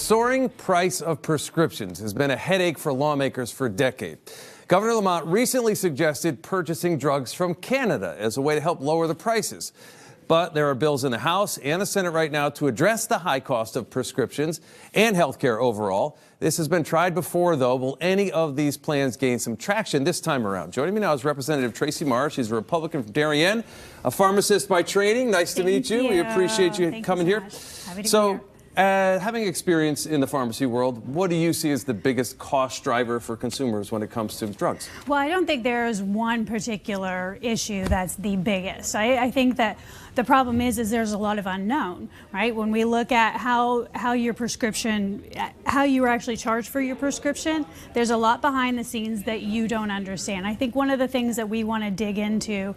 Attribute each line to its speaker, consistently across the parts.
Speaker 1: soaring price of prescriptions has been a headache for lawmakers for decades. Governor Lamont recently suggested purchasing drugs from Canada as a way to help lower the prices. But there are bills in the House and the Senate right now to address the high cost of prescriptions and health care overall. This has been tried before, though. Will any of these plans gain some traction this time around? Joining me now is Representative Tracy Marra. She's a Republican from Darien, a pharmacist by training. Nice to meet you. We appreciate you coming here. So, having experience in the pharmacy world, what do you see as the biggest cost driver for consumers when it comes to drugs?
Speaker 2: Well, I don't think there's one particular issue that's the biggest. I think that the problem is there's a lot of unknown, right? When we look at how your prescription, how you are actually charged for your prescription, there's a lot behind the scenes that you don't understand. I think one of the things that we want to dig into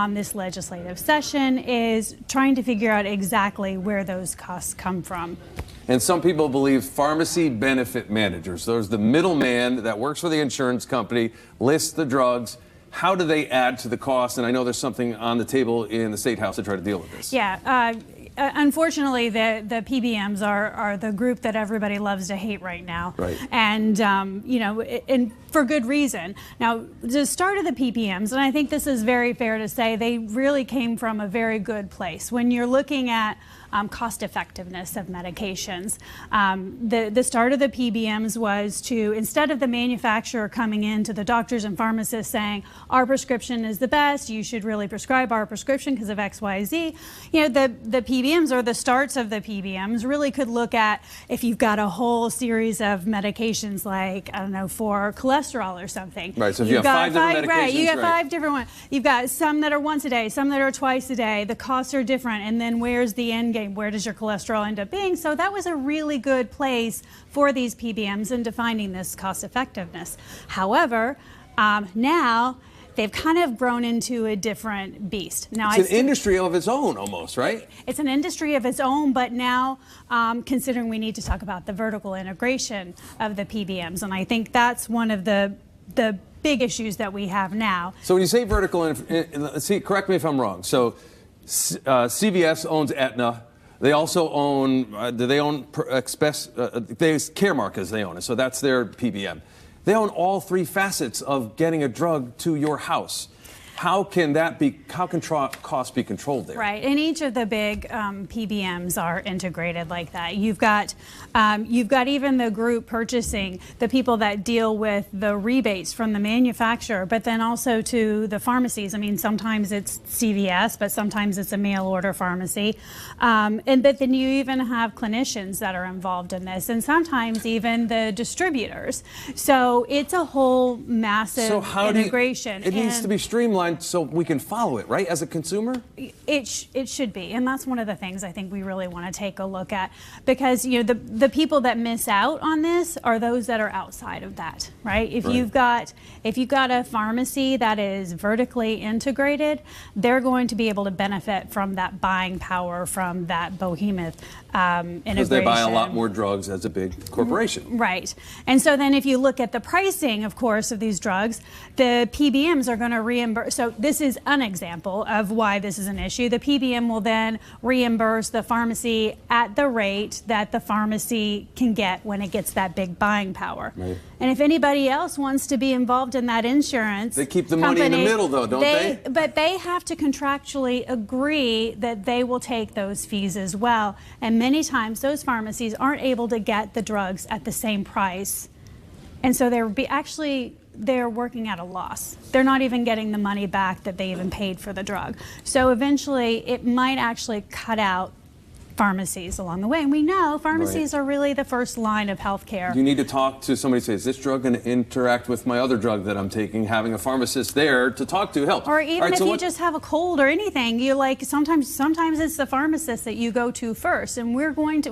Speaker 2: this legislative session is trying to figure out exactly where those costs come from.
Speaker 1: And some people believe pharmacy benefit managers, there's the middleman that works for the insurance company, lists the drugs. How do they add to the cost? And I know there's something on the table in the State House to try to deal with this.
Speaker 2: Yeah. Unfortunately, the PBMs are the group that everybody loves to hate right now.
Speaker 1: Right.
Speaker 2: And, you know, and for good reason. Now, the start of the PBMs, and I think this is very fair to say, they really came from a very good place. When you're looking at cost effectiveness of medications, the start of the PBMs was to, instead of the manufacturer coming in to the doctors and pharmacists saying, our prescription is the best, you should really prescribe our prescription because of X, Y, Z, you know, the PBMs, or the starts of the PBMs, really could look at if you've got a whole series of medications, like, I don't know, for cholesterol or something.
Speaker 1: Right, so if you have five different medications,
Speaker 2: right, you got five different ones. You've got some that are once a day, some that are twice a day. The costs are different, and then where's the end game? Where does your cholesterol end up being? So that was a really good place for these PBMs in defining this cost effectiveness. However, now they've kind of grown into a different beast. Now,
Speaker 1: it's an industry of its own almost, right?
Speaker 2: It's an industry of its own, but now considering we need to talk about the vertical integration of the PBMs, and I think that's one of the big issues that we have now.
Speaker 1: So when you say vertical, see, correct me if I'm wrong. So CVS owns Aetna. They also own, Caremark as they own it, so that's their PBM. They own all three facets of getting a drug to your house. How can costs be controlled there?
Speaker 2: Right, and each of the big PBMs are integrated like that. You've got even the group purchasing, the people that deal with the rebates from the manufacturer, but then also to the pharmacies. I mean, sometimes it's CVS, but sometimes it's a mail order pharmacy. But then you even have clinicians that are involved in this, and sometimes even the distributors. So it's a whole massive integration.
Speaker 1: It needs to be streamlined so we can follow it, right, as a consumer?
Speaker 2: It should be, and that's one of the things I think we really want to take a look at, because, you know, the people that miss out on this are those that are outside of that, right? If you've got a pharmacy that is vertically integrated, they're going to be able to benefit from that buying power from that behemoth integration.
Speaker 1: Because they buy a lot more drugs as a big corporation.
Speaker 2: Right. And so then if you look at the pricing, of course, of these drugs, the PBMs are going to reimburse. So this is an example of why this is an issue. The PBM will then reimburse the pharmacy at the rate that the pharmacy can get when it gets that big buying power. Right. And if anybody else wants to be involved in that insurance,
Speaker 1: they keep the money in the middle, though, don't they?
Speaker 2: But they have to contractually agree that they will take those fees as well. And many times those pharmacies aren't able to get the drugs at the same price. And so they're working at a loss. They're not even getting the money back that they even paid for the drug. So eventually it might actually cut out pharmacies along the way. And we know pharmacies are really the first line of healthcare.
Speaker 1: You need to talk to somebody, say, is this drug going to interact with my other drug that I'm taking? Having a pharmacist there to talk to helps.
Speaker 2: Or even if you just have a cold or anything, you sometimes it's the pharmacist that you go to first, and we're going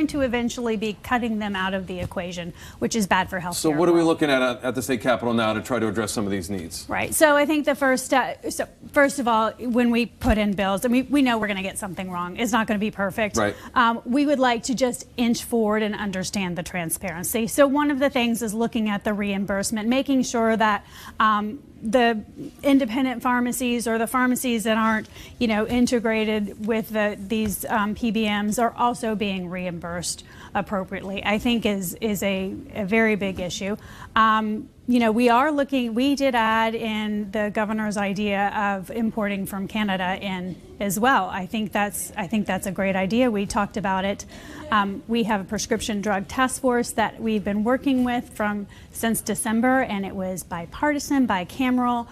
Speaker 2: to eventually be cutting them out of the equation, which is bad for healthcare.
Speaker 1: So what are we looking at the state capitol now to try to address some of these needs?
Speaker 2: Right. So I think the first of all, when we put in bills, I mean, we know we're going to get something wrong. It's not going to be perfect.
Speaker 1: Right.
Speaker 2: We would like to just inch forward and understand the transparency. So one of the things is looking at the reimbursement, making sure that the independent pharmacies or the pharmacies that aren't, integrated with these PBMs are also being reimbursed appropriately, I think is a very big issue. We did add in the governor's idea of importing from Canada in as well. I think that's a great idea. We talked about it. We have a prescription drug task force that we've been working with since December, and it was bipartisan, bicameral,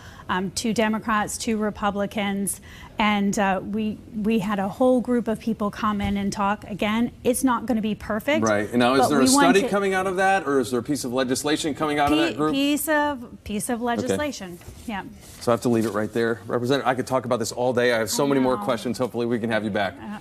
Speaker 2: 2 Democrats, 2 Republicans, and we had a whole group of people come in and talk. Again, it's not going to be perfect.
Speaker 1: Right. And now, is there a study coming out of that, or is there a piece of legislation coming out of that group?
Speaker 2: Piece of legislation. Okay. Yeah.
Speaker 1: So I have to leave it right there, Representative. I could talk about this all day. I have so many more questions. Hopefully, we can have you back.